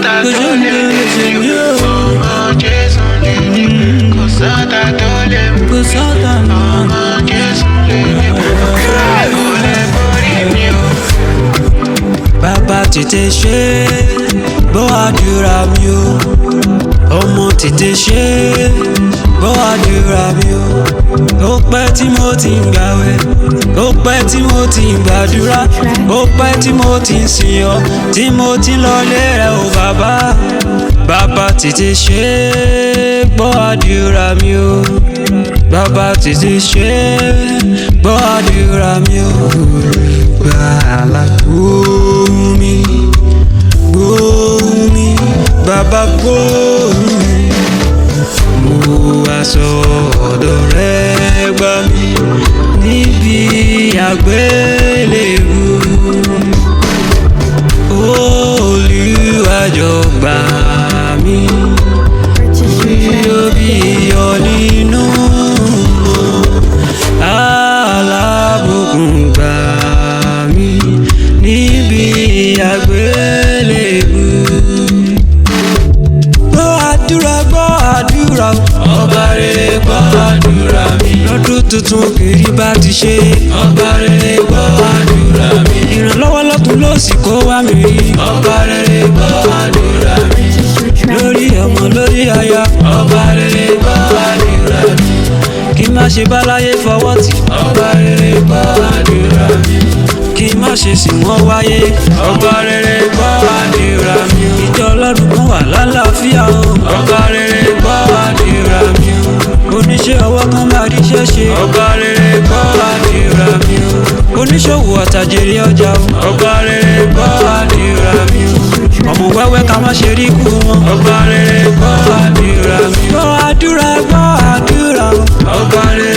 sọ́tà tó lè ṣe mí o. Ọmọ Jésù lè ní. Kò sọ́tà tó lè mú mi. Ọmọ Jésù lè ní. Kò lè borí mi o. Bàbá tètè ṣe gbọ́ àdúrà mi o. Ọmọ tètè ṣe gbọ́ àdúrà mi o. Ó pẹ́ tí mo ti ń gbàwẹ̀, ó pẹ́ tí mo ti ń gbàdúrà, ó pẹ́ tí mo ti ń sìn ọ́, tí mo ti ń lọlé rẹ o bàbá. Bàbá tètè ṣe gbọ́ àdúrà mi o. Bàbá tètè ṣe gbọ́ àdúrà mi o. Gbàlà gbóhùn mi, gbóhùn mi, bàbá gbóhùn mi. Mo wá sọ́dọ̀ rẹ gbà mí níbi àgbélébù. Olúwa jọ̀ọ́ gbà mí bí iyọ̀ nínú alábùkún gbà mí níbi àgbélébù. Gbọ́ àdúrà ọba rere gbọ́ àdúrà mi. Lọ́dún tuntun kiri bá ti ṣe ọba rere gbọ́ àdúrà mi. Ìrànlọ́wọ́ lọ́tún lósì kó wá mi rí ọba rere gbọ́ àdúrà mi. Lórí ọmọ lórí aya ọba rere gbọ́ àdúrà mi. Kí má ṣe báláyé fọwọ́ tì ọba rere gbọ́ àdúrà mi. Kí má ṣe sì wọ́n wáyé ọba rere gbọ́ àdúrà mi. Ìjọ Ọlọ́run kan wà lálàáfíà o ọba rere gbọ́ àdúrà mi. Oníṣẹ́ ọwọ́ kan máa ríṣẹ́ ṣe ọba rere gbọ́ àdúrà mi. Oníṣòwò àtàjèrè ọjà o ọba rere gbọ́ àdúrà mi. Ọmọ wẹ́wẹ́ ká má ṣe rí kú wọn ọba rere gbọ́ àdúrà mi. Gbọ́ àdúrà ọba rere.